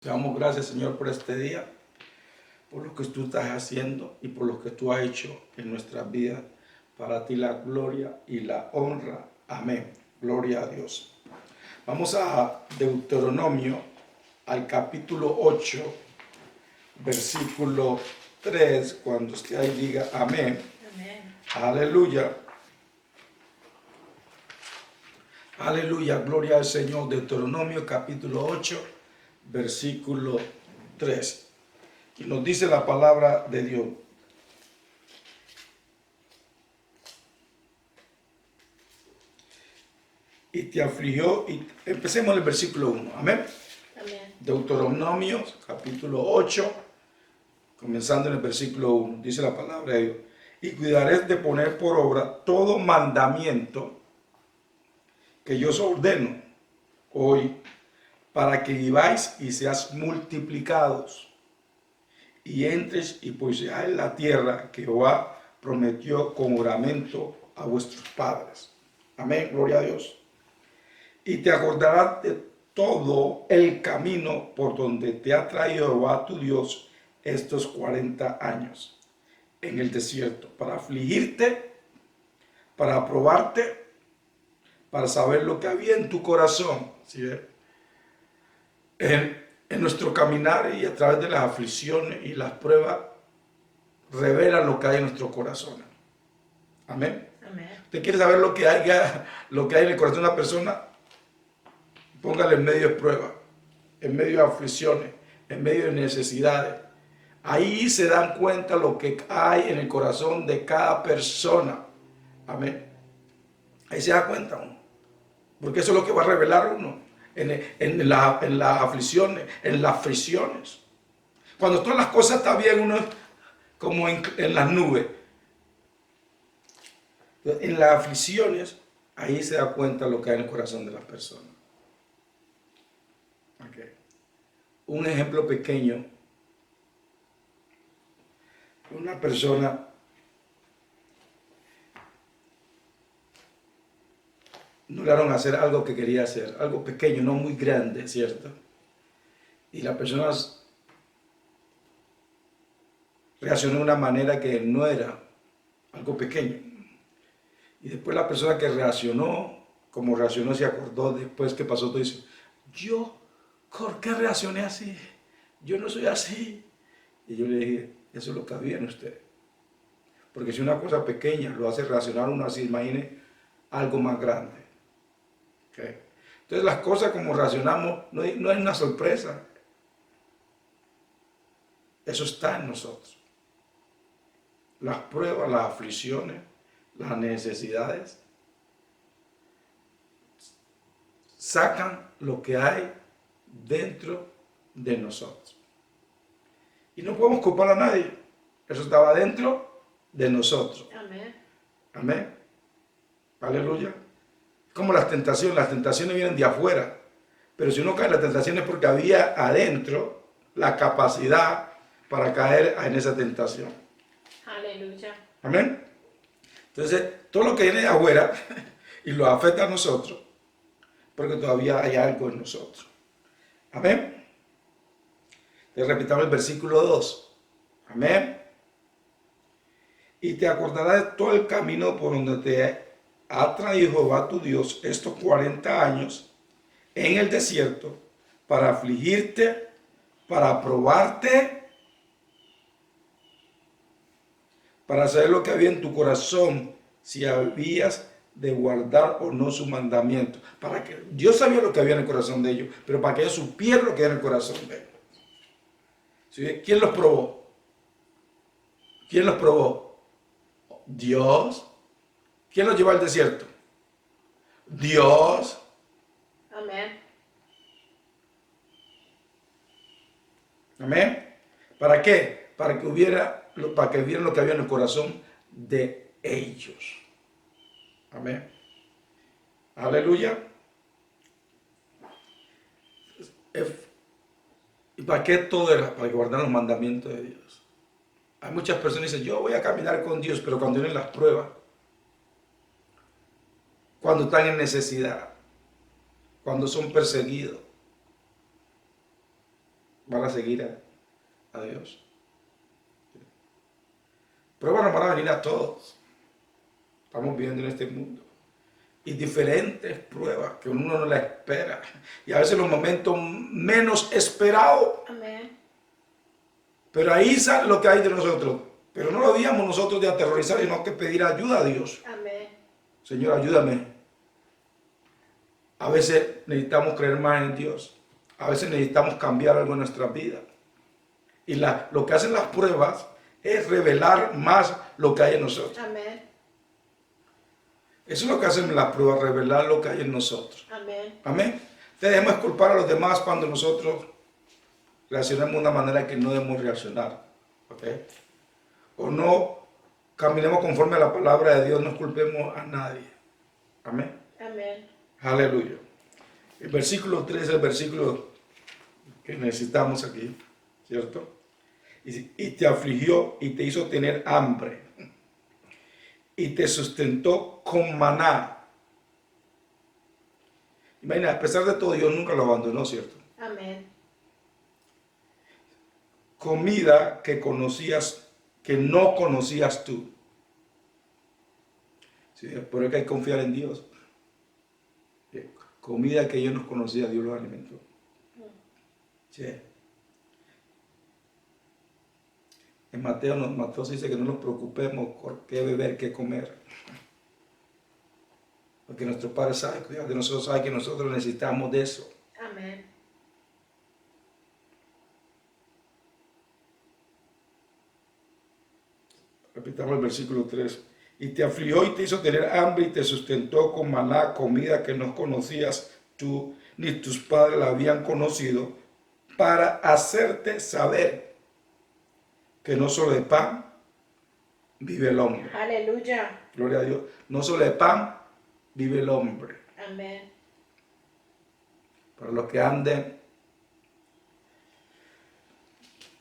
Te damos gracias, Señor, por este día, por lo que tú estás haciendo y por lo que tú has hecho en nuestras vidas. Para ti la gloria y la honra. Amén. Gloria a Dios. Vamos a Deuteronomio, al capítulo 8, versículo 3. Cuando usted ahí diga amén. Amén. Aleluya. Aleluya. Gloria al Señor. Deuteronomio, capítulo 8, versículo 3. Y nos dice la palabra de Dios. Y te afligió, y empecemos en el versículo 1, amén. Amén. Deuteronomio, capítulo 8, comenzando en el versículo 1, dice la palabra de Dios. Y cuidaré de poner por obra todo mandamiento que yo os ordeno hoy, para que viváis y seas multiplicados, y entres y poseáis la tierra que Jehová prometió con juramento a vuestros padres. Amén, gloria a Dios. Y te acordarás de todo el camino por donde te ha traído Jehová tu Dios estos 40 años en el desierto, para afligirte, para probarte, para saber lo que había en tu corazón. ¿Sí? En nuestro caminar y a través de las aflicciones y las pruebas, revela lo que hay en nuestro corazón. Amén. Amén. ¿Usted quiere saber lo que hay en el corazón de una persona? Póngale en medio de pruebas, en medio de aflicciones, en medio de necesidades. Ahí se dan cuenta lo que hay en el corazón de cada persona. Amén. Ahí se da cuenta uno. Porque eso es lo que va a revelar uno en las aflicciones, en las fricciones. Cuando todas las cosas están bien, uno es como en las nubes. En las aflicciones, ahí se da cuenta lo que hay en el corazón de las personas. Okay. Un ejemplo pequeño. Una persona no lograron hacer algo que quería hacer, algo pequeño, no muy grande, ¿cierto? Y la persona reaccionó de una manera que no era algo pequeño. Y después la persona que reaccionó, como reaccionó, se acordó después que pasó todo y dice, ¿por qué reaccioné así? Yo no soy así. Y yo le dije, eso es lo que había en usted. Porque si una cosa pequeña lo hace reaccionar uno así, imagine algo más grande. ¿Okay? Entonces las cosas como reaccionamos no es una sorpresa. Eso está en nosotros. Las pruebas, las aflicciones, las necesidades sacan lo que hay dentro de nosotros. Y no podemos culpar a nadie. Eso estaba dentro de nosotros. Amén. Amén. Aleluya. Como las tentaciones vienen de afuera. Pero si uno cae en las tentaciones es porque había adentro la capacidad para caer en esa tentación. Aleluya. Amén. Entonces, todo lo que viene de afuera y lo afecta a nosotros, porque todavía hay algo en nosotros. Amén. Le repitamos el versículo 2. Amén. Y te acordarás de todo el camino por donde te ha traído Jehová tu Dios estos 40 años en el desierto, para afligirte, para probarte, para saber lo que había en tu corazón, si habías de guardar o no su mandamiento. Para que Dios sabía lo que había en el corazón de ellos, pero para que ellos supieran lo que era en el corazón de ellos. ¿Sí? ¿Quién los probó? ¿Quién los probó? Dios. ¿Quién los llevó al desierto? Dios. Amén. Amén. ¿Para qué? Para que vieran lo que había en el corazón de ellos. Amén. Aleluya. ¿Y para qué todo era? Para guardar los mandamientos de Dios. Hay muchas personas que dicen, yo voy a caminar con Dios, pero cuando vienen las pruebas, cuando están en necesidad, cuando son perseguidos, van a seguir a Dios. Pruebas nos van a venir a todos. Estamos viviendo en este mundo. Y diferentes pruebas que uno no las espera. Y a veces los momentos menos esperados. Amén. Pero ahí sale lo que hay de nosotros. Pero no lo digamos nosotros de aterrorizar, sino que pedir ayuda a Dios. Amén. Señor, ayúdame. A veces necesitamos creer más en Dios. A veces necesitamos cambiar algo en nuestra vida. Y lo que hacen las pruebas es revelar más lo que hay en nosotros. Amén. Eso es lo que hacen las pruebas, revelar lo que hay en nosotros. Amén. Amén. Debemos culpar a los demás cuando nosotros reaccionemos de una manera que no debemos reaccionar. ¿Ok? O no caminemos conforme a la palabra de Dios, no culpemos a nadie. Amén. Amén. Aleluya. El versículo 3 es el versículo que necesitamos aquí, ¿cierto? Y te afligió y te hizo tener hambre y te sustentó con maná. Imagina, a pesar de todo, Dios nunca lo abandonó, ¿cierto? Amén. Comida que no conocías tú. Sí, por eso hay que confiar en Dios. Comida que yo no conocía, Dios los alimentó. Sí. En Mateo se dice que no nos preocupemos por qué beber, qué comer. Porque nuestro Padre sabe cuidar de nosotros, sabe que nosotros necesitamos de eso. Amén. Repitamos el versículo 3. Y te afligió y te hizo tener hambre y te sustentó con maná, comida que no conocías tú ni tus padres la habían conocido, para hacerte saber que no solo de pan vive el hombre. Aleluya. Gloria a Dios. No solo de pan vive el hombre. Amén. Para los que anden,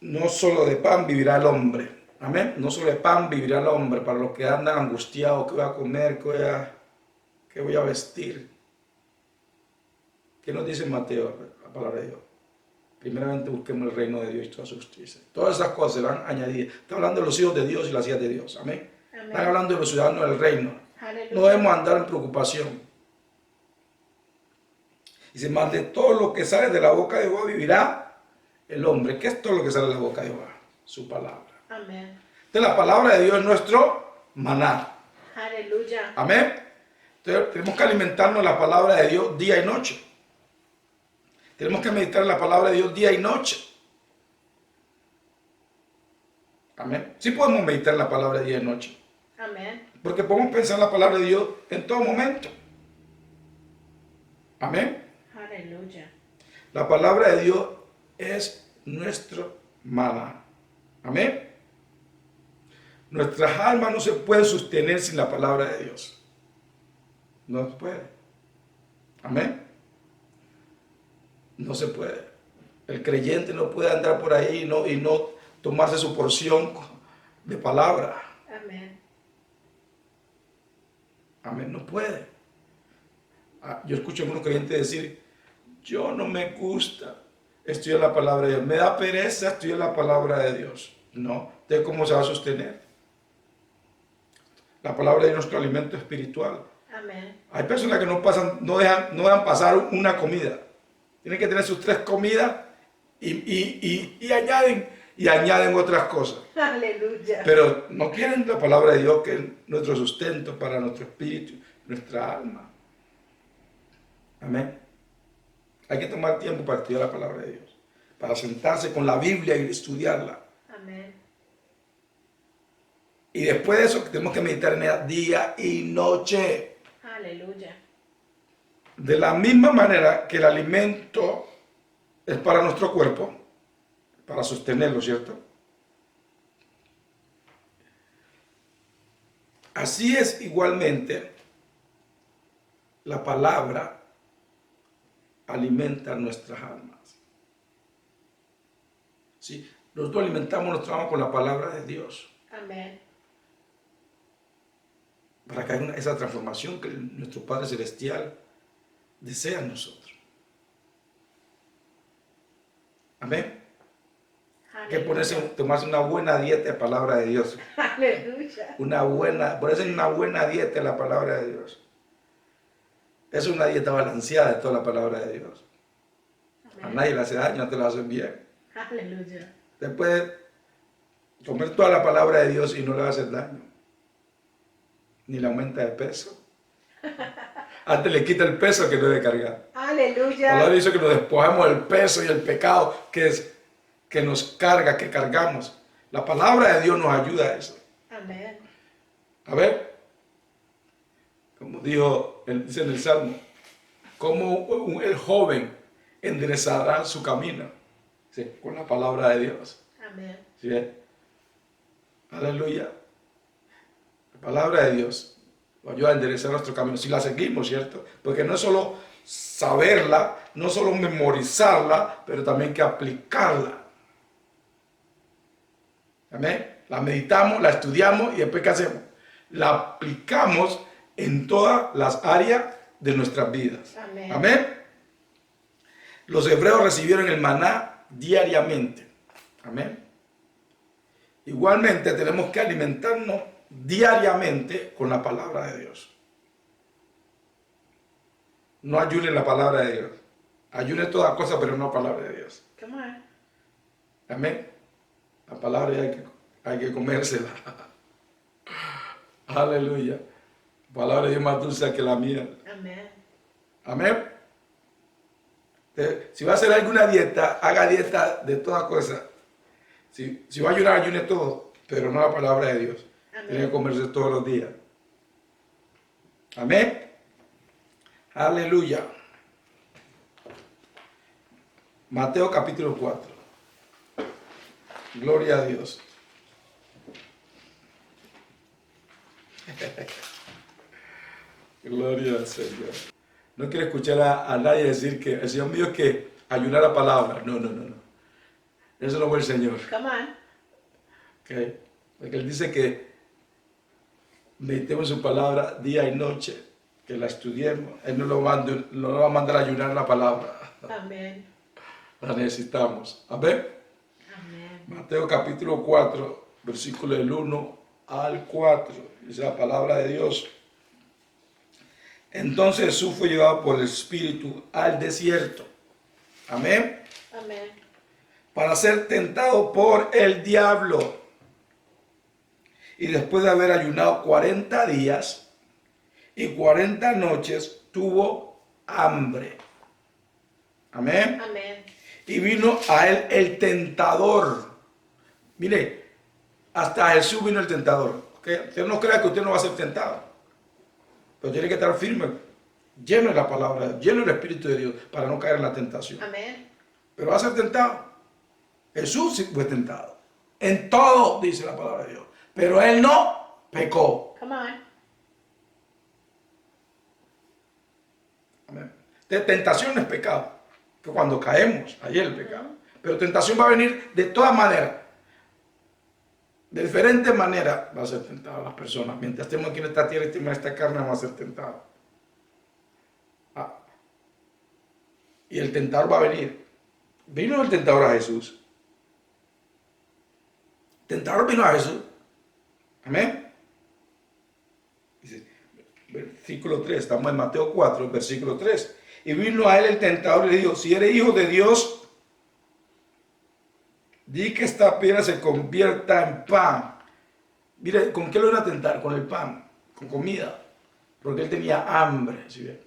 no solo de pan vivirá el hombre. Amén. No solo de pan vivirá el hombre. Para los que andan angustiados, ¿qué voy a comer? ¿Qué voy a vestir? ¿Qué nos dice Mateo, la palabra de Dios? Primeramente busquemos el reino de Dios y toda su justicia. Todas esas cosas se van añadidas. Está hablando de los hijos de Dios y las hijas de Dios. Amén. Amén. Están hablando de los ciudadanos del reino. Aleluya. No debemos andar en preocupación. Dice, más de todo lo que sale de la boca de Jehová vivirá el hombre. ¿Qué es todo lo que sale de la boca de Jehová? Su palabra. Amén. Entonces la palabra de Dios es nuestro maná. Aleluya. Amén. Entonces tenemos que alimentarnos de la palabra de Dios día y noche. Tenemos que meditar en la palabra de Dios día y noche. Amén. Sí podemos meditar en la palabra de día y noche. Amén. Porque podemos pensar en la palabra de Dios en todo momento. Amén. Aleluya. La palabra de Dios es nuestro maná. Amén. Nuestras almas no se pueden sostener sin la palabra de Dios. No se puede. Amén. No se puede. El creyente no puede andar por ahí y no tomarse su porción de palabra. Amén. Amén. No puede. Yo escucho a algunos creyentes decir, yo no me gusta estudiar la palabra de Dios. Me da pereza estudiar la palabra de Dios. No. ¿De cómo se va a sostener? La palabra de Dios es nuestro alimento espiritual. Amén. Hay personas que no dejan pasar una comida. Tienen que tener sus 3 comidas y añaden otras cosas. Aleluya. Pero no quieren la palabra de Dios, que es nuestro sustento para nuestro espíritu, nuestra alma. Amén. Hay que tomar tiempo para estudiar la palabra de Dios, para sentarse con la Biblia y estudiarla. Amén. Y después de eso tenemos que meditar en ella día y noche. Aleluya. De la misma manera que el alimento es para nuestro cuerpo, para sostenerlo, ¿cierto? Así es igualmente la palabra alimenta nuestras almas. ¿Sí? Nosotros alimentamos nuestra alma con la palabra de Dios. Amén. Para que haya esa transformación que nuestro Padre Celestial desea en nosotros. Amén. Hay que tomarse una buena dieta de palabra de Dios. Aleluya. Ponerse en una buena dieta de la palabra de Dios. Es una dieta balanceada de toda la palabra de Dios. A nadie le hace daño, no te lo hacen bien. Aleluya. Usted puede comer toda la palabra de Dios y no le va a hacer daño. Ni le aumenta de peso. Antes le quita el peso que no debe cargar. Aleluya. La palabra dice que nos despojamos del peso y el pecado que nos carga, que cargamos. La palabra de Dios nos ayuda a eso. Amén. A ver, como dice en el Salmo, como el joven enderezará su camino. ¿Sí? Con la palabra de Dios. Amén. ¿Sí? Aleluya. La palabra de Dios nos ayuda a enderezar nuestro camino. Si la seguimos, ¿cierto? Porque no es solo saberla, no es solo memorizarla, pero también que aplicarla. Amén. La meditamos, la estudiamos y después ¿qué hacemos? La aplicamos en todas las áreas de nuestras vidas. Amén. Amén. Los hebreos recibieron el maná diariamente. Amén. Igualmente tenemos que alimentarnos diariamente con la palabra de Dios. No ayune la palabra de Dios. Ayune toda cosa, pero no la palabra de Dios. Come on. Amén. La palabra hay que comérsela. Aleluya. La palabra de Dios es más dulce que la miel. Amén. Amén. Si va a hacer alguna dieta, haga dieta de toda cosa. Si va a ayunar, ayune todo, pero no la palabra de Dios. Amén. Tiene que comerse todos los días. Amén. Aleluya. Mateo capítulo 4. Gloria a Dios. Gloria al Señor. No quiero escuchar a nadie decir que el Señor me dijo que ayunar la palabra. No. Eso no fue el Señor. Come on. Okay. Porque Él dice que meditemos su palabra día y noche, que la estudiemos. Él no nos va a mandar a ayunar la palabra. Amén. La necesitamos. Amén. Amén. Mateo capítulo 4, versículo del 1 al 4. Dice la palabra de Dios. Entonces Jesús fue llevado por el Espíritu al desierto. Amén. Amén. Para ser tentado por el diablo. Y después de haber ayunado 40 días y 40 noches, tuvo hambre. Amén. Amén. Y vino a él el tentador. Mire, hasta a Jesús vino el tentador. ¿Okay? Usted no crea que usted no va a ser tentado. Pero tiene que estar firme, lleno de la palabra, lleno del Espíritu de Dios, para no caer en la tentación. Amén. Pero va a ser tentado. Jesús sí fue tentado. En todo, dice la palabra de Dios. Pero él no pecó. Come on. Amén. Tentación es pecado. Que cuando caemos, ahí es el pecado. Pero tentación va a venir de todas maneras. De diferentes maneras va a ser tentado las personas. Mientras estemos aquí en esta tierra y estemos en esta carne, vamos a ser tentados. Y el tentador va a venir. Vino el tentador a Jesús. El tentador vino a Jesús. Amén. Dice, versículo 3, estamos en Mateo 4, versículo 3. Y vino a él el tentador y le dijo, si eres hijo de Dios, di que esta piedra se convierta en pan. Mire, ¿con qué lo iban a tentar? Con el pan, con comida. Porque él tenía hambre, ¿sí ven?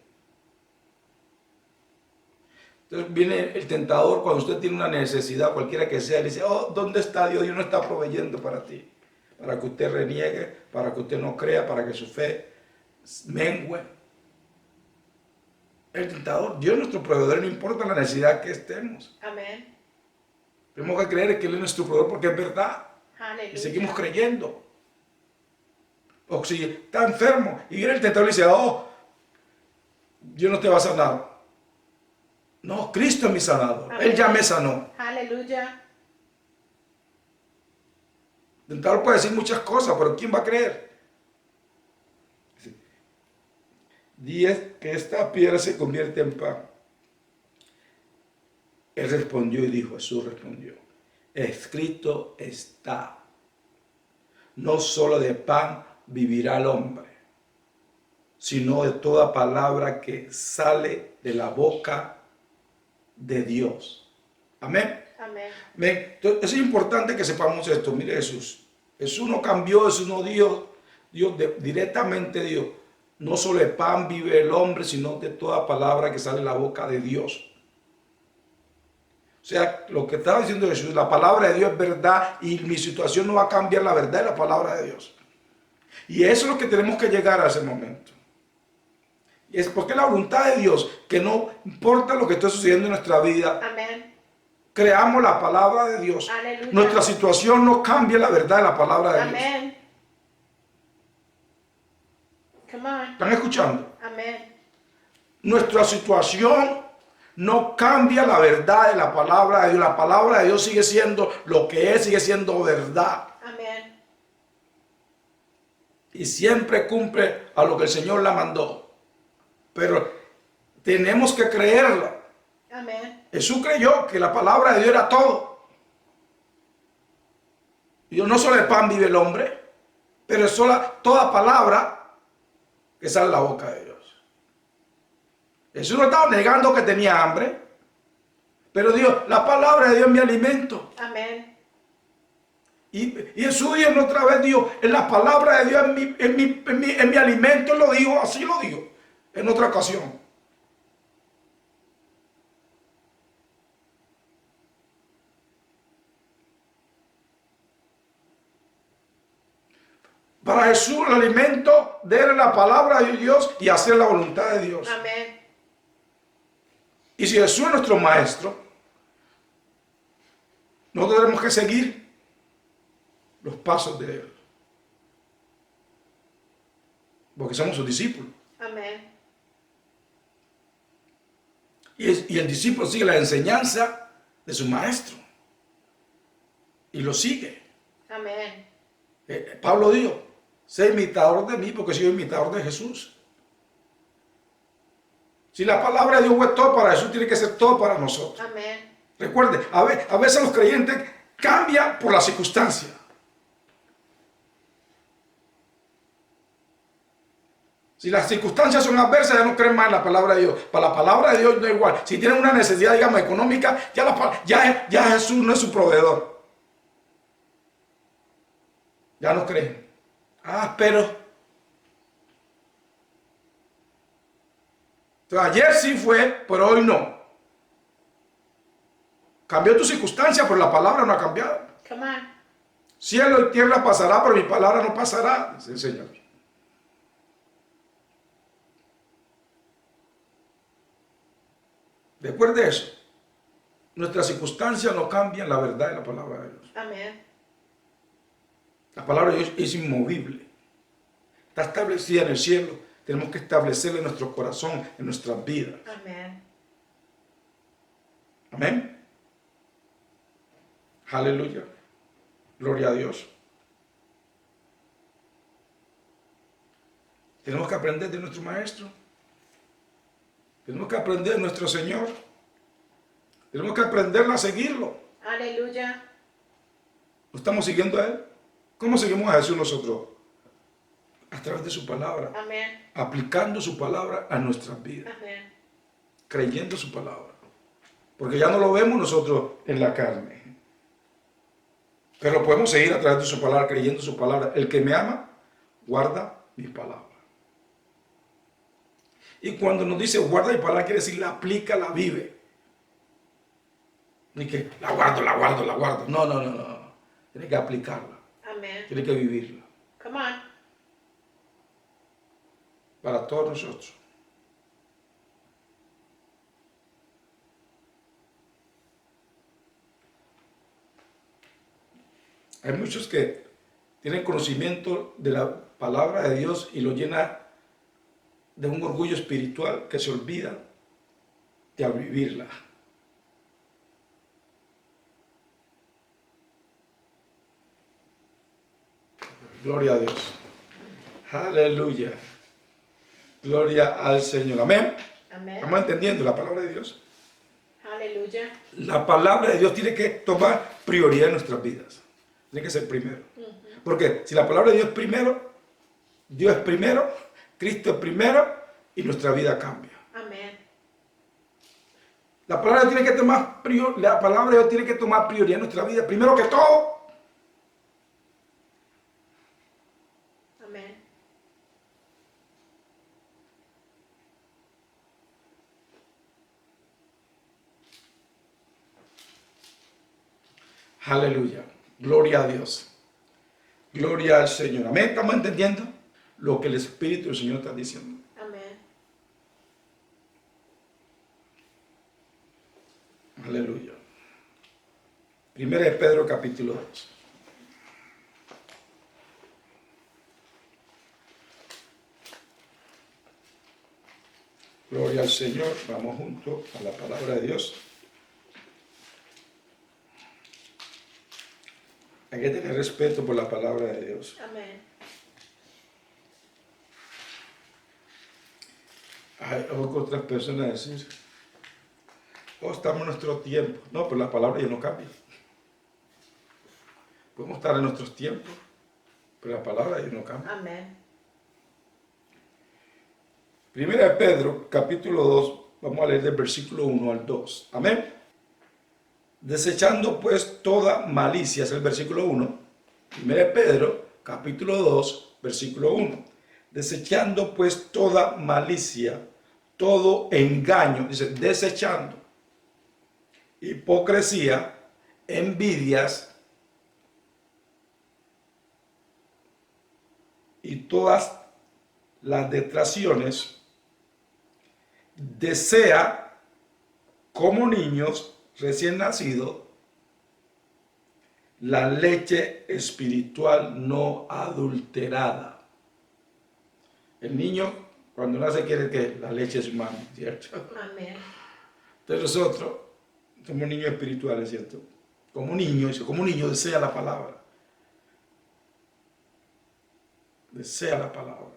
Entonces viene el tentador cuando usted tiene una necesidad, cualquiera que sea, le dice, oh, ¿dónde está Dios? Dios no está proveyendo para ti. Para que usted reniegue, para que usted no crea, para que su fe mengue. El tentador, Dios es nuestro proveedor, no importa la necesidad que estemos. Amén. Tenemos que creer que Él es nuestro proveedor porque es verdad. Aleluya. Y seguimos creyendo. O si está enfermo y viene el tentador y dice, oh, Dios no te va a sanar. No, Cristo es mi sanador. Amén. Él ya me sanó. Aleluya. El tentador puede decir muchas cosas, pero ¿quién va a creer? Dice que esta piedra se convierte en pan. Él respondió y dijo, Jesús respondió, escrito está. No solo de pan vivirá el hombre, sino de toda palabra que sale de la boca de Dios. Amén. Amén. Amén. Entonces, es importante que sepamos esto. Mire, Jesús no cambió, Jesús no dijo, directamente dijo, no solo de pan vive el hombre, sino de toda palabra que sale de la boca de Dios. O sea, lo que estaba diciendo Jesús, la palabra de Dios es verdad y mi situación no va a cambiar la verdad de la palabra de Dios. Y eso es lo que tenemos que llegar a ese momento. Y es porque la voluntad de Dios, que no importa lo que esté sucediendo en nuestra vida, Amén. creamos la palabra de Dios. Aleluya. Nuestra situación no cambia la verdad de la palabra de Dios. Amén. Come on. ¿Están escuchando? Amén. Nuestra situación no cambia la verdad de la palabra de Dios. La palabra de Dios sigue siendo lo que es, sigue siendo verdad. Amén. Y siempre cumple a lo que el Señor la mandó. Pero tenemos que creerla. Amén. Jesús creyó que la palabra de Dios era todo. Y no solo de pan vive el hombre, pero es toda palabra que sale de la boca de Dios. Jesús no estaba negando que tenía hambre, pero Dios, la palabra de Dios es mi alimento. Amén. Y Jesús dijo otra vez, dijo, en la palabra de Dios es mi alimento, él lo dijo, así lo dijo, en otra ocasión. Para Jesús el alimento de él es la palabra de Dios y hacer la voluntad de Dios. Amén. Y si Jesús es nuestro maestro, nosotros tenemos que seguir los pasos de él. Porque somos sus discípulos. Amén. Y el discípulo sigue la enseñanza de su maestro. Y lo sigue. Amén. Pablo dijo, sé imitador de mí porque soy imitador de Jesús. Si la palabra de Dios fue todo para Jesús, tiene que ser todo para nosotros. Amén. Recuerde, a veces los creyentes cambian por la circunstancia. Si las circunstancias son adversas, ya no creen más en la palabra de Dios. Para la palabra de Dios no es igual. Si tienen una necesidad, digamos, económica, ya Jesús no es su proveedor. Ya no creen. Pero entonces, ayer sí fue, pero hoy no. Cambió tu circunstancia, pero la palabra no ha cambiado. Come on. Cielo y tierra pasará, pero mi palabra no pasará, dice el Señor. Después de eso, nuestras circunstancias no cambian la verdad de la palabra de Dios. Amén. La palabra de Dios es inmovible. Está establecida en el cielo. Tenemos que establecerla en nuestro corazón, en nuestras vidas. Amén. Amén. Aleluya. Gloria a Dios. Tenemos que aprender de nuestro Maestro. Tenemos que aprender de nuestro Señor. Tenemos que aprender a seguirlo. Aleluya. ¿No estamos siguiendo a Él? ¿Cómo seguimos a Jesús nosotros? A través de su palabra. Amén. Aplicando su palabra a nuestras vidas. Amén. Creyendo su palabra. Porque ya no lo vemos nosotros en la carne. Pero podemos seguir a través de su palabra, creyendo su palabra. El que me ama, guarda mi palabra. Y cuando nos dice guarda mi palabra, quiere decir la aplica, la vive. Ni que la guardo. No. Tiene que aplicarla. Amén. Tiene que vivirla. Come on. Para todos nosotros. Hay muchos que tienen conocimiento de la palabra de Dios y lo llena de un orgullo espiritual que se olvida de vivirla. Gloria a Dios. Aleluya. Gloria al Señor. Amén. Amén. ¿Estamos entendiendo la palabra de Dios? Aleluya. La palabra de Dios tiene que tomar prioridad en nuestras vidas. Tiene que ser primero. Porque si la palabra de Dios es primero, Dios es primero, Cristo es primero y nuestra vida cambia. Amén. La palabra de Dios tiene que tomar prioridad en nuestra vida, primero que todo. Amén. Aleluya. Gloria a Dios. Gloria al Señor. Amén. ¿Estamos entendiendo lo que el Espíritu del Señor está diciendo? Amén. Aleluya. Primera de Pedro capítulo 2. Gloria al Señor. Vamos juntos a la palabra de Dios. Hay que tener respeto por la palabra de Dios. Amén. Hay otras personas decir, estamos en nuestro tiempo. No, pero la palabra ya no cambia. Podemos estar en nuestros tiempos, pero la palabra ya no cambia. Amén. Primera de Pedro, capítulo 2, vamos a leer del versículo 1 al 2. Amén. Desechando pues toda malicia, es el versículo 1. Primera de Pedro, capítulo 2, versículo 1. Desechando pues toda malicia, todo engaño, dice, desechando, hipocresía, envidias y todas las detracciones, desea como niños recién nacidos la leche espiritual no adulterada. El niño cuando nace quiere que la leche es mami, ¿cierto? Amén. Entonces nosotros somos niños espirituales, ¿cierto? Como niño desea la palabra. Desea la palabra.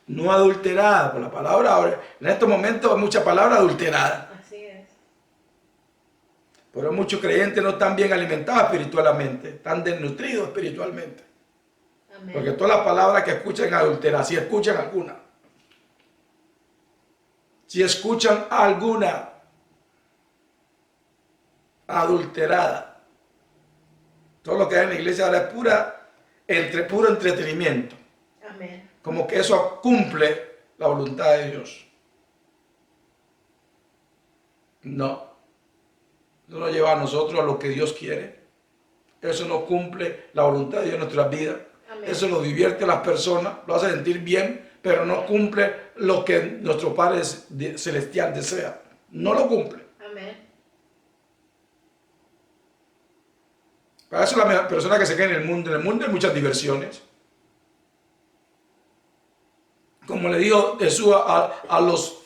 No adulterada, por la palabra ahora. En estos momentos hay mucha palabra adulterada. Así es. Pero muchos creyentes no están bien alimentados espiritualmente, están desnutridos espiritualmente. Amén. Porque todas las palabras que escuchan adulteradas, si escuchan alguna. Si escuchan alguna adulterada. Todo lo que hay en la iglesia ahora es puro entretenimiento. Amén. Como que eso cumple la voluntad de Dios. No. Eso nos lleva a nosotros a lo que Dios quiere. Eso no cumple la voluntad de Dios en nuestras vidas. Amén. Eso lo divierte a las personas, lo hace sentir bien, pero no cumple lo que nuestro Padre Celestial desea. No lo cumple. Amén. Para eso la persona que se queda en el mundo hay muchas diversiones. Como le dijo Jesús a los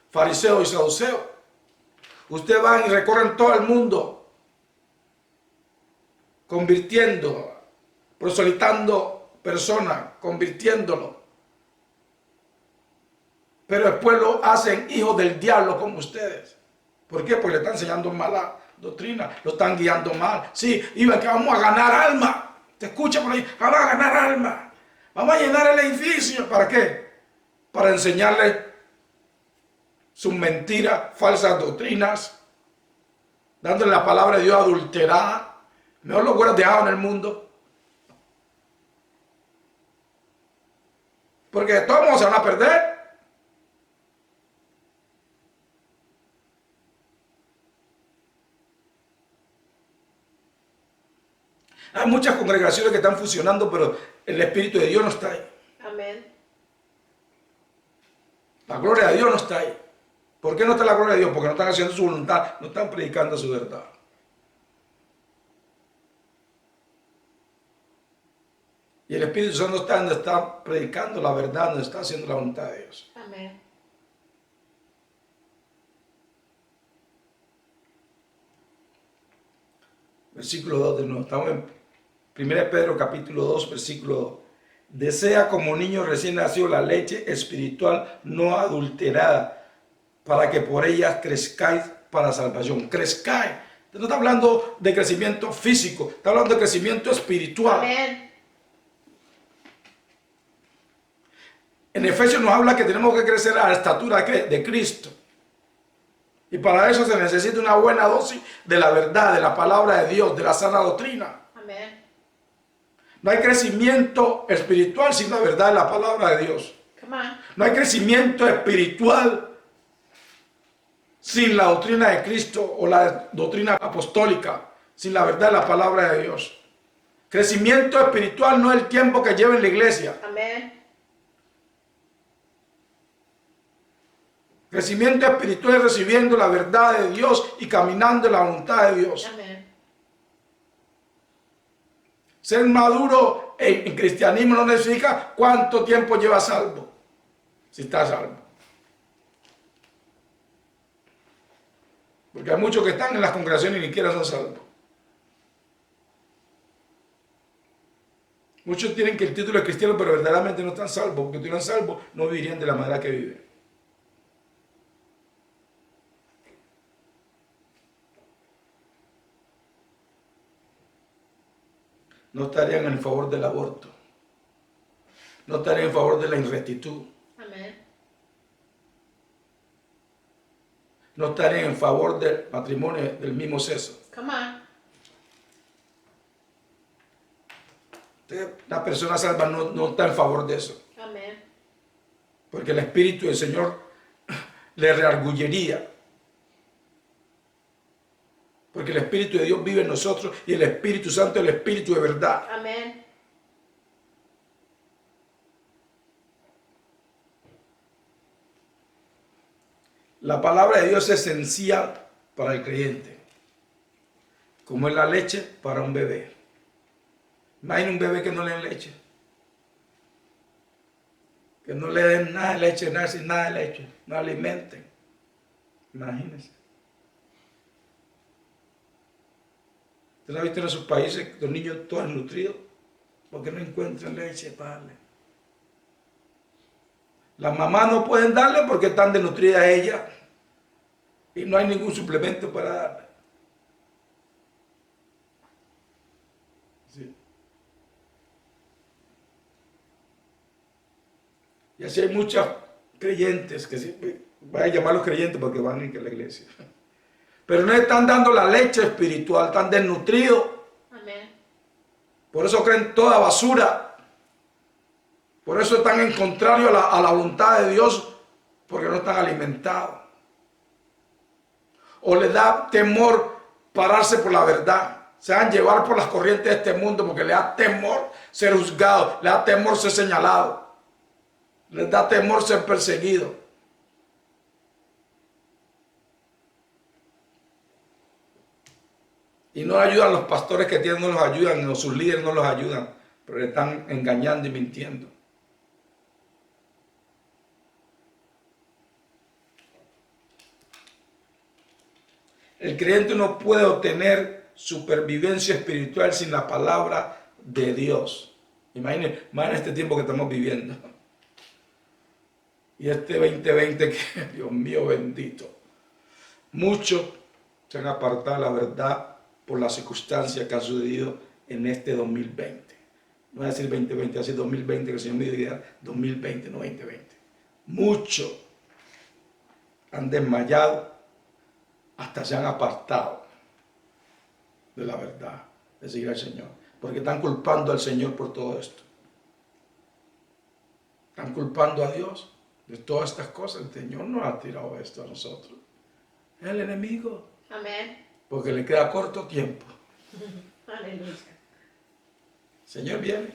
fariseos y saduceos, ustedes van y recorren todo el mundo, convirtiendo, proselitando personas, convirtiéndolo. Pero después lo hacen hijos del diablo como ustedes. ¿Por qué? Porque le están enseñando mala doctrina, lo están guiando mal. Sí, iban que vamos a ganar alma. Te escucha por ahí, vamos a ganar alma. Vamos a llenar el edificio. ¿Para qué? Para enseñarle sus mentiras, falsas doctrinas, dándole la palabra de Dios adulterada. Mejor lo hubieras dejado en el mundo. Porque de todos modos se van a perder. Hay muchas congregaciones que están fusionando, pero el Espíritu de Dios no está ahí. Amén. La gloria de Dios no está ahí. ¿Por qué no está la gloria de Dios? Porque no están haciendo su voluntad, no están predicando su verdad. Y el Espíritu Santo está donde está predicando la verdad, donde está haciendo la voluntad de Dios. Amén. Versículo 2 de nuevo. Estamos en 1 Pedro capítulo 2, versículo 2. Desea como niño recién nacido la leche espiritual no adulterada, para que por ella crezcáis para salvación. Crezcáis. No está hablando de crecimiento físico, está hablando de crecimiento espiritual. Amén. En Efesios nos habla que tenemos que crecer a la estatura de Cristo. Y para eso se necesita una buena dosis de la verdad, de la palabra de Dios, de la sana doctrina. Amén. No hay crecimiento espiritual sin la verdad de la palabra de Dios. Come on. No hay crecimiento espiritual sin la doctrina de Cristo o la doctrina apostólica, sin la verdad de la palabra de Dios. Crecimiento espiritual no es el tiempo que lleva en la iglesia. Amén. Crecimiento espiritual es recibiendo la verdad de Dios y caminando en la voluntad de Dios. Amén. Ser maduro en cristianismo no significa cuánto tiempo lleva salvo, si está salvo. Porque hay muchos que están en las congregaciones y ni siquiera son salvos. Muchos tienen que el título de cristiano, pero verdaderamente no están salvos, porque si estuvieran salvos no vivirían de la manera que viven. No estarían en favor del aborto. No estarían en favor de la inrectitud. Amén. No estarían en favor del matrimonio del mismo sexo. Come on. La persona salva no está en favor de eso. Amén. Porque el Espíritu del Señor le reargullería. Porque el Espíritu de Dios vive en nosotros y el Espíritu Santo es el Espíritu de verdad. Amén. La palabra de Dios es esencial para el creyente, como es la leche para un bebé. Imagina un bebé que no le den leche. Que no le den nada de leche, nada sin nada de leche. No alimenten. Imagínense. ¿Usted no ha visto en esos países los niños todos nutridos? Porque no encuentran leche para darle. Las mamás no pueden darle porque están desnutridas ellas. Y no hay ningún suplemento para darle. Sí. Y así hay muchos creyentes que siempre, voy a llamarlos creyentes porque van a la iglesia. Pero no están dando la leche espiritual, están desnutridos. Amén. Por eso creen toda basura. Por eso están en contrario a la voluntad de Dios, porque no están alimentados. O les da temor pararse por la verdad. Se van a llevar por las corrientes de este mundo porque les da temor ser juzgado, les da temor ser señalado, les da temor ser perseguido. Y no ayudan los pastores que tienen, no los ayudan, o sus líderes no los ayudan, pero le están engañando y mintiendo. El creyente no puede obtener supervivencia espiritual sin la palabra de Dios. Imaginen este tiempo que estamos viviendo. Y este 2020 que, Dios mío bendito, muchos se han apartado de la verdad por las circunstancias que han sucedido en este 2020. No voy a decir 2020, voy a decir 2020, que el Señor me diga 2020, no 2020. Muchos han desmayado, hasta se han apartado de la verdad, de seguir al Señor, porque están culpando al Señor por todo esto. Están culpando a Dios de todas estas cosas. El Señor no ha tirado esto a nosotros. Es el enemigo. Amén. Porque le queda corto tiempo. Aleluya. El Señor viene.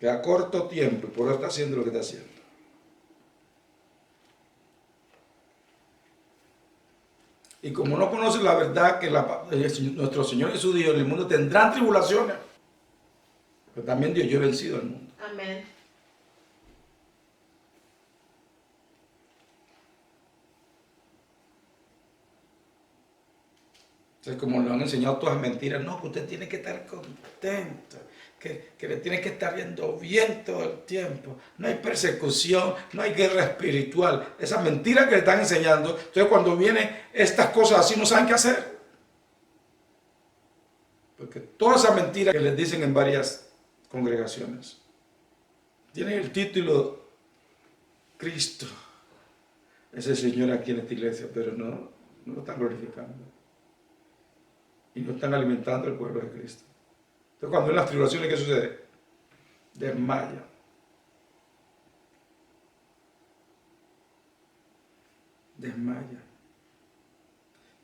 Queda corto tiempo y por eso está haciendo lo que está haciendo. Y como no conocen la verdad que nuestro Señor Jesús dijo, en el mundo tendrán tribulaciones. Pero también Dios, yo he vencido al mundo. Amén. Entonces, como le han enseñado todas mentiras, no, que usted tiene que estar contento, que le tiene que estar yendo bien todo el tiempo. No hay persecución, no hay guerra espiritual. Esa mentira que le están enseñando. Entonces, cuando vienen estas cosas así, no saben qué hacer. Porque toda esa mentira que les dicen en varias congregaciones tienen el título Cristo es el Señor aquí en esta iglesia, pero no lo están glorificando y no están alimentando el pueblo de Cristo. Entonces, cuando en las tribulaciones, ¿qué sucede? Desmaya. Desmaya.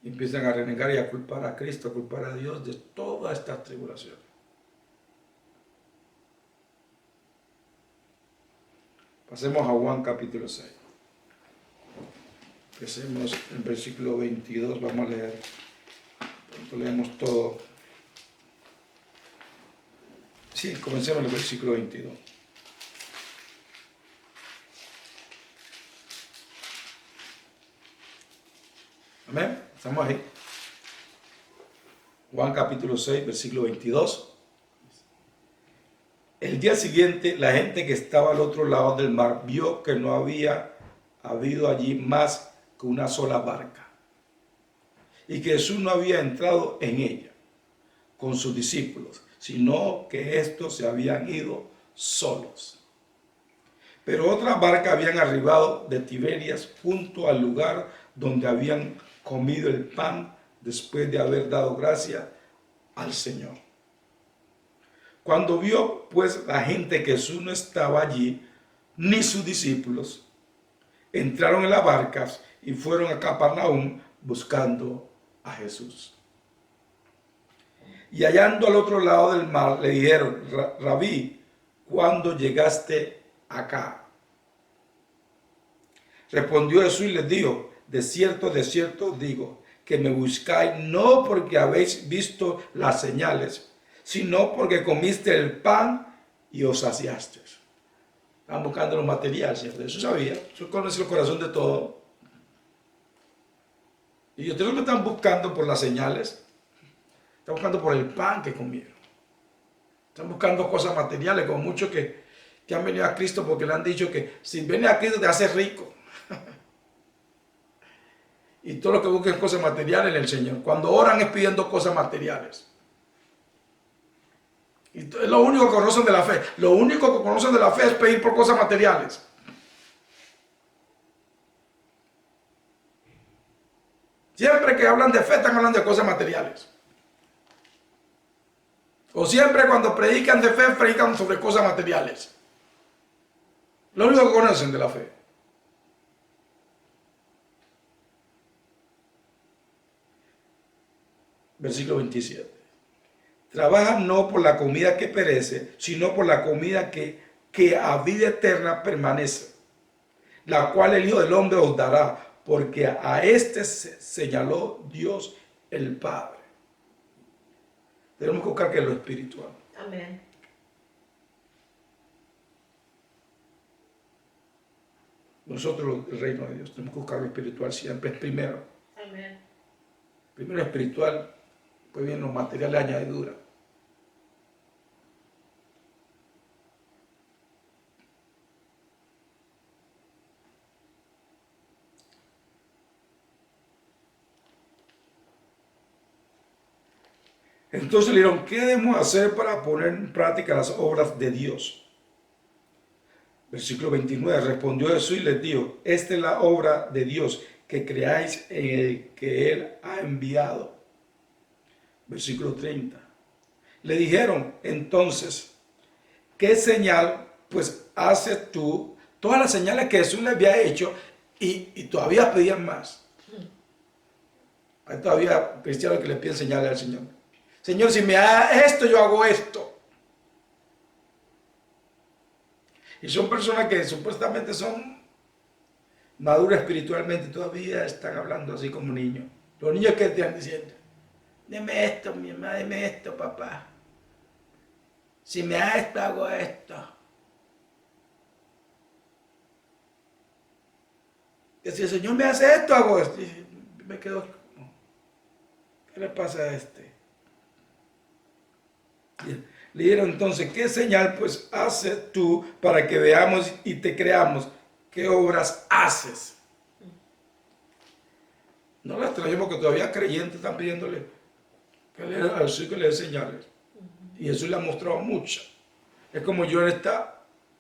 Y empiezan a renegar y a culpar a Cristo, a culpar a Dios de todas estas tribulaciones. Pasemos a Juan capítulo 6. Empecemos en el versículo 22, vamos a leer. Pronto leemos todo. Sí, comencemos en el versículo 22. Amén. Estamos ahí. Juan capítulo 6, versículo 22. El día siguiente, la gente que estaba al otro lado del mar vio que no había habido allí más que una sola barca y que Jesús no había entrado en ella con sus discípulos, sino que estos se habían ido solos. Pero otras barcas habían arribado de Tiberias junto al lugar donde habían comido el pan después de haber dado gracia al Señor. Cuando vio pues la gente que Jesús no estaba allí, ni sus discípulos, entraron en las barcas y fueron a Capernaum buscando a Jesús. Y hallando al otro lado del mar, le dijeron: Rabí, ¿cuándo llegaste acá? Respondió Jesús y les dijo: de cierto os digo, que me buscáis no porque habéis visto las señales, sino porque comiste el pan y os saciaste. Estaban buscando los materiales, ¿cierto? Eso sabía, eso conoce el corazón de todo. Y ustedes no están buscando por las señales, están buscando por el pan que comieron. Están buscando cosas materiales, como muchos que han venido a Cristo porque le han dicho que si vienes a Cristo te haces rico. Y todo lo que buscan es cosas materiales en el Señor. Cuando oran es pidiendo cosas materiales. Y es lo único que conocen de la fe. Lo único que conocen de la fe es pedir por cosas materiales. Siempre que hablan de fe están hablando de cosas materiales. O siempre cuando predican de fe, predican sobre cosas materiales. Lo único que conocen de la fe. Versículo 27. Trabajan no por la comida que perece, sino por la comida que a vida eterna permanece, la cual el Hijo del Hombre os dará, porque a este señaló Dios el Padre. Tenemos que buscar que es lo espiritual. Amén. Nosotros, el reino de Dios, tenemos que buscar lo espiritual siempre, es primero. Amén. Primero espiritual, pues vienen los materiales de añadidura. Entonces le dijeron: ¿qué debemos hacer para poner en práctica las obras de Dios? Versículo 29, respondió Jesús y les dijo: esta es la obra de Dios, que creáis en el que Él ha enviado. Versículo 30. Le dijeron entonces: ¿qué señal pues haces tú? Todas las señales que Jesús le había hecho y todavía pedían más. Hay todavía cristianos que le piden señales al Señor. Señor, si me da esto, yo hago esto. Y son personas que supuestamente son maduras espiritualmente, todavía están hablando así como niños. Los niños que te están diciendo: deme esto, mi mamá, deme esto, papá. Si me da esto, hago esto. Y si el Señor me hace esto, hago esto. Y me quedo. ¿Qué le pasa a este? Le dijeron entonces, ¿qué señal pues haces tú para que veamos y te creamos? ¿Qué obras haces? No la extraño porque todavía creyentes están pidiéndole que a Jesús que le dé señales. Y Jesús le ha mostrado muchas. Es como yo en este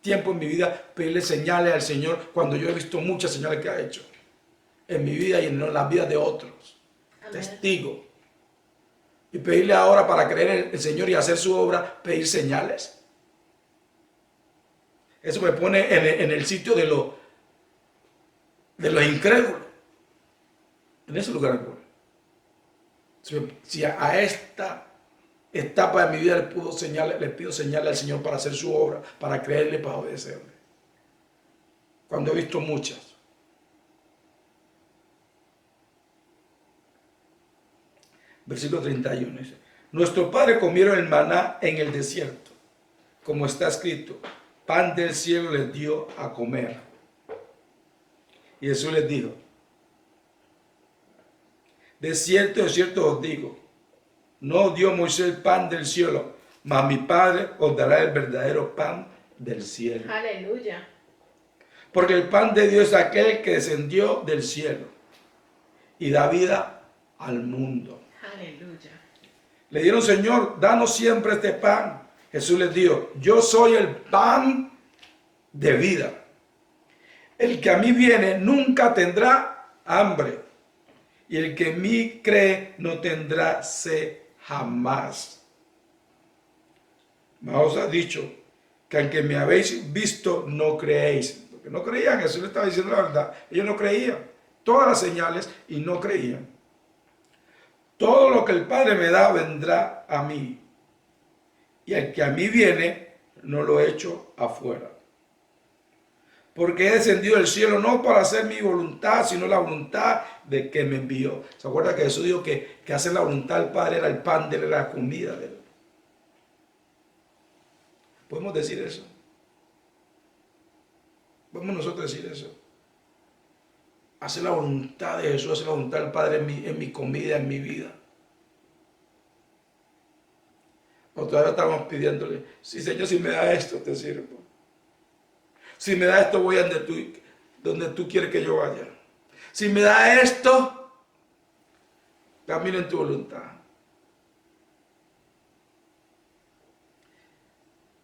tiempo en mi vida pedirle señales al Señor cuando yo he visto muchas señales que ha hecho en mi vida y en las vidas de otros. Amén. Testigo. Y pedirle ahora para creer en el Señor y hacer su obra, pedir señales. Eso me pone en el sitio de los incrédulos. En ese lugar me pone. Si a esta etapa de mi vida le pido señales al Señor para hacer su obra, para creerle, para obedecerle. Cuando he visto muchas. Versículo 31 dice, nuestros padres comieron el maná en el desierto, como está escrito, pan del cielo les dio a comer. Y Jesús les dijo, de cierto os digo, no os dio Moisés el pan del cielo, mas mi Padre os dará el verdadero pan del cielo. Aleluya. Porque el pan de Dios es aquel que descendió del cielo y da vida al mundo. Aleluya. Le dieron, Señor, danos siempre este pan. Jesús les dijo, yo soy el pan de vida. El que a mí viene nunca tendrá hambre. Y el que en mí cree no tendrá sed jamás. Mas os ha dicho que aunque me habéis visto, no creéis. Porque no creían, Jesús le estaba diciendo la verdad. Ellos no creían. Todas las señales y no creían. Todo lo que el Padre me da vendrá a mí. Y el que a mí viene, no lo echo afuera. Porque he descendido del cielo no para hacer mi voluntad, sino la voluntad de que me envió. ¿Se acuerda que Jesús dijo que hacer la voluntad del Padre era el pan de él, era la comida de él? ¿Podemos decir eso? ¿Podemos nosotros decir eso? Hacer la voluntad de Jesús, hacer la voluntad del Padre en mi comida, en mi vida. O todavía estamos pidiéndole, sí, Señor, si me da esto, te sirvo. Si me da esto, voy a donde tú quieres que yo vaya. Si me da esto, camino en tu voluntad.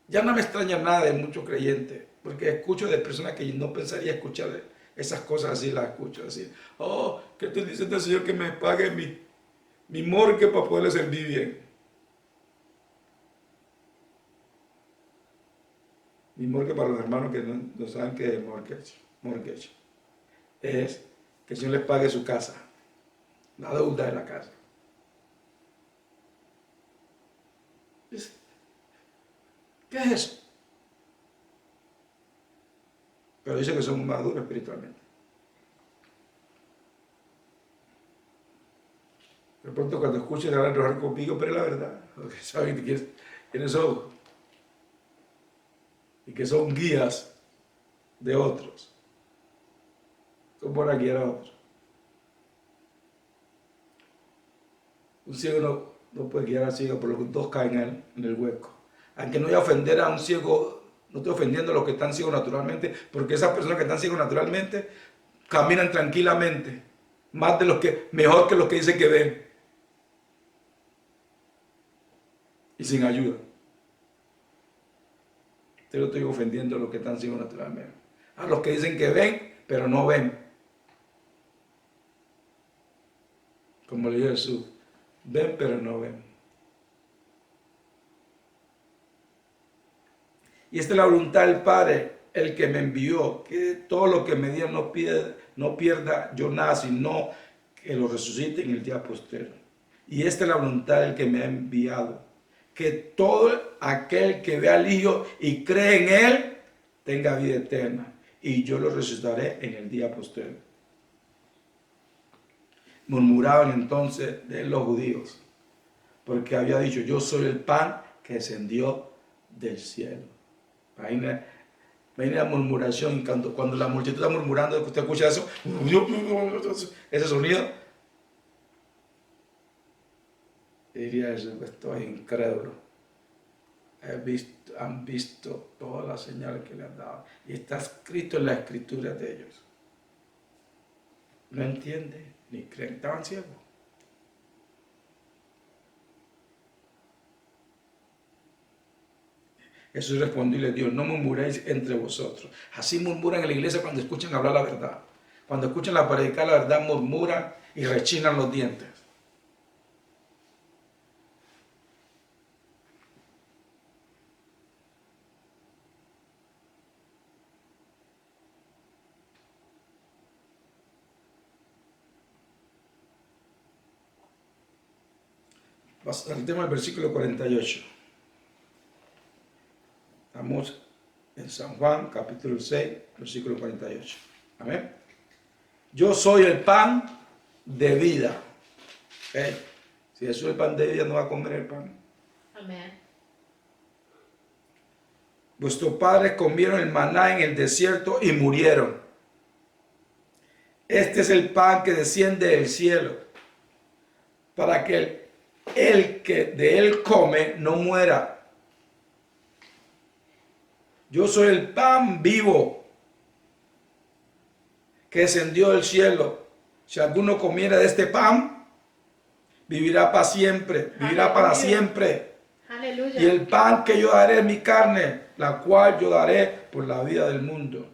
Ya no me extraña nada de muchos creyentes, porque escucho de personas que no pensaría escuchar esas cosas así, las escucho así. Oh, ¿qué te dice este Señor que me pague mi morgue para poderle servir bien? Mi morgue, para los hermanos que no saben qué es mortgage, es que el Señor les pague su casa, la deuda de la casa. ¿Qué es eso? Pero dice que somos maduros espiritualmente. De pronto cuando escuchen van a enrojar conmigo, pero es la verdad, porque saben quiénes son. Y que son guías de otros. Son para guiar a otros. Un ciego no puede guiar al ciego, por lo que dos caen en el hueco. Aunque no voy a ofender a un ciego, no estoy ofendiendo a los que están ciegos naturalmente, porque esas personas que están ciegos naturalmente caminan tranquilamente, mejor que los que dicen que ven. Y sin ayuda. Yo no estoy ofendiendo a los que están ciegos naturalmente. A los que dicen que ven, pero no ven. Como le dijo Jesús, ven pero no ven. Y esta es la voluntad del Padre, el que me envió, que todo lo que me dio no pierda yo nada, sino que lo resucite en el día postrero. Y esta es la voluntad del que me ha enviado, que todo aquel que ve al Hijo y cree en Él, tenga vida eterna, y yo lo resucitaré en el día postrero. Murmuraban entonces de los judíos, porque había dicho, yo soy el pan que descendió del cielo. Imagina la murmuración, cuando la multitud está murmurando, usted escucha eso, ese sonido. Y diría eso, estoy incrédulo. Han visto todas las señales que le han dado. Y está escrito en la escritura de ellos. No entienden ni creen. Estaban ciegos. Jesús respondió y les dijo, no murmuréis entre vosotros. Así murmuran en la iglesia cuando escuchan hablar la verdad. Cuando escuchan la predicar la verdad, murmuran y rechinan los dientes. Saltemos al versículo 48. Estamos en San Juan, capítulo 6, versículo 48. Amén. Yo soy el pan de vida. ¿Okay? Si Jesús es el pan de vida, no va a comer el pan. Amén. Vuestros padres comieron el maná en el desierto y murieron. Este es el pan que desciende del cielo, para que el que de él come no muera. Yo soy el pan vivo que descendió del cielo. Si alguno comiera de este pan, vivirá para siempre, vivirá para siempre. Aleluya. Y el pan que yo daré es mi carne, la cual yo daré por la vida del mundo.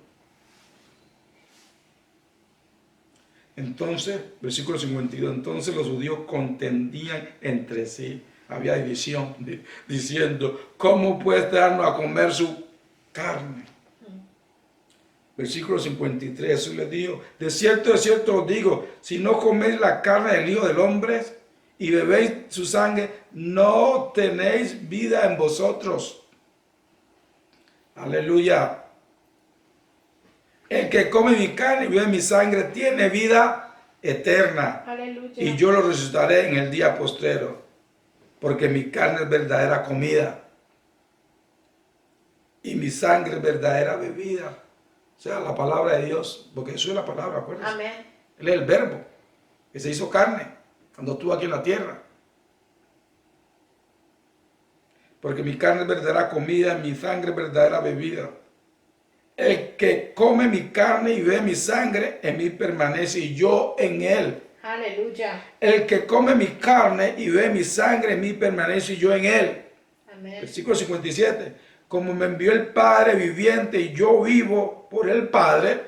Entonces, versículo 52, entonces los judíos contendían entre sí. Había división, diciendo, ¿cómo puedes darnos a comer su carne? Versículo 53, Jesús les dijo, de cierto os digo, si no coméis la carne del Hijo del Hombre y bebéis su sangre, no tenéis vida en vosotros. Aleluya. El que come mi carne y bebe mi sangre tiene vida eterna. Aleluya. Y yo lo resucitaré en el día postrero, porque mi carne es verdadera comida y mi sangre es verdadera bebida. O sea, la palabra de Dios, porque Jesús es la palabra, acuérdense. Amén. Él es el verbo que se hizo carne cuando estuvo aquí en la tierra. Porque mi carne es verdadera comida, mi sangre es verdadera bebida. El que come mi carne y bebe mi sangre, en mí permanece y yo en él. Aleluya. El que come mi carne y bebe mi sangre, en mí permanece y yo en él. Amén. Versículo 57. Como me envió el Padre viviente y yo vivo por el Padre,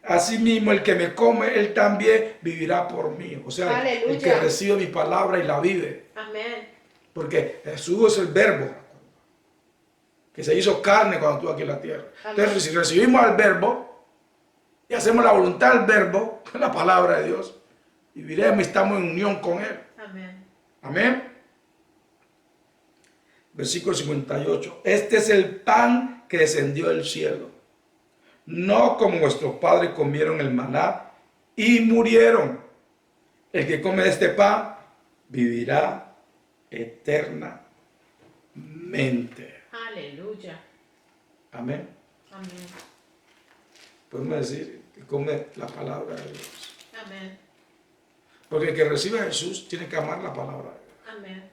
asimismo el que me come, él también vivirá por mí. O sea, Aleluya. el que recibe mi palabra y la vive. Amén. Porque Jesús es el verbo que se hizo carne cuando estuvo aquí en la tierra. Amén. Entonces, si recibimos al verbo y hacemos la voluntad del verbo, la palabra de Dios, viviremos y estamos en unión con él. Amén. Amén. Versículo 58. Este es el pan que descendió del cielo. No como vuestros padres comieron el maná y murieron. El que come de este pan vivirá eternamente. Aleluya. Amén. Amén. Podemos decir que come la palabra de Dios. Amén. Porque el que recibe a Jesús tiene que amar la palabra de Dios. Amén.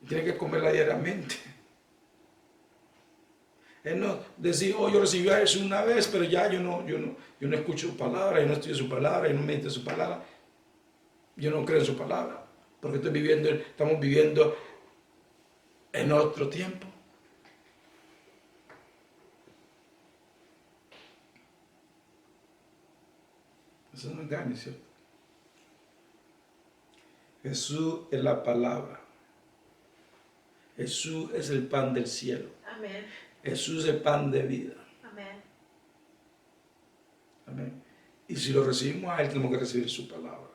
Tiene que comerla diariamente. Es no decir, oh, yo recibí a Jesús una vez, pero ya yo no escucho su palabra, yo no estudio su palabra, yo no medito su palabra. Yo no creo en su palabra. Porque estamos viviendo en otro tiempo. Eso no engaña, ¿cierto? Jesús es la palabra. Jesús es el pan del cielo. Amén. Jesús es el pan de vida. Amén. Amén. Y si lo recibimos a Él, tenemos que recibir su palabra.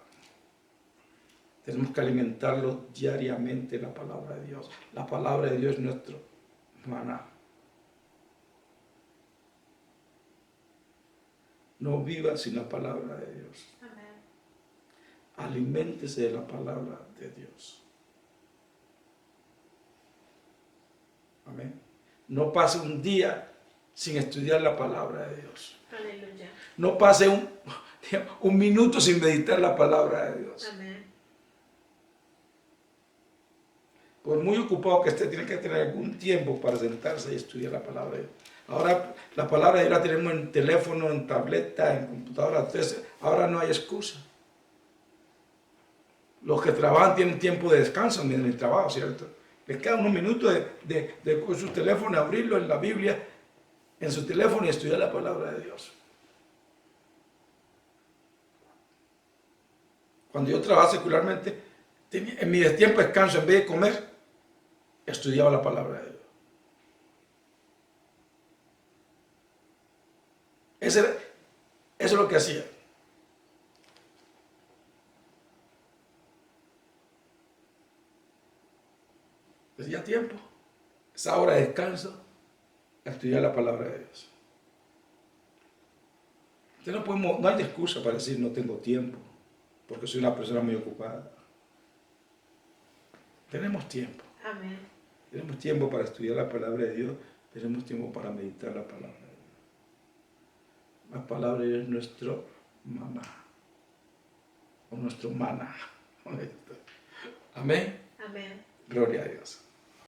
Tenemos que alimentarlo diariamente, la palabra de Dios. La palabra de Dios es nuestro maná. No viva sin la palabra de Dios. Amén. Aliméntese de la palabra de Dios. Amén. No pase un día sin estudiar la palabra de Dios. Aleluya. No pase un minuto sin meditar la palabra de Dios. Amén. por muy ocupado que esté, tiene que tener algún tiempo para sentarse y estudiar la palabra de Dios. Ahora la palabra de Dios la tenemos en teléfono, en tableta, en computadora, entonces ahora no hay excusa. Los que trabajan tienen tiempo de descanso en el trabajo, ¿cierto? Les queda unos minutos con su teléfono, abrirlo en la Biblia, en su teléfono y estudiar la palabra de Dios. Cuando yo trabajaba secularmente, en mi tiempo de descanso, en vez de comer, estudiaba la palabra de Dios. Eso es lo que hacía. Decía tiempo, esa hora de descanso, a estudiar la palabra de Dios. Entonces no hay excusa para decir no tengo tiempo, porque soy una persona muy ocupada. Tenemos tiempo. Amén. Tenemos tiempo para estudiar la palabra de Dios, tenemos tiempo para meditar la palabra de Dios. La palabra de Dios es nuestro maná, o nuestro maná. Amén. Amén. Gloria a Dios.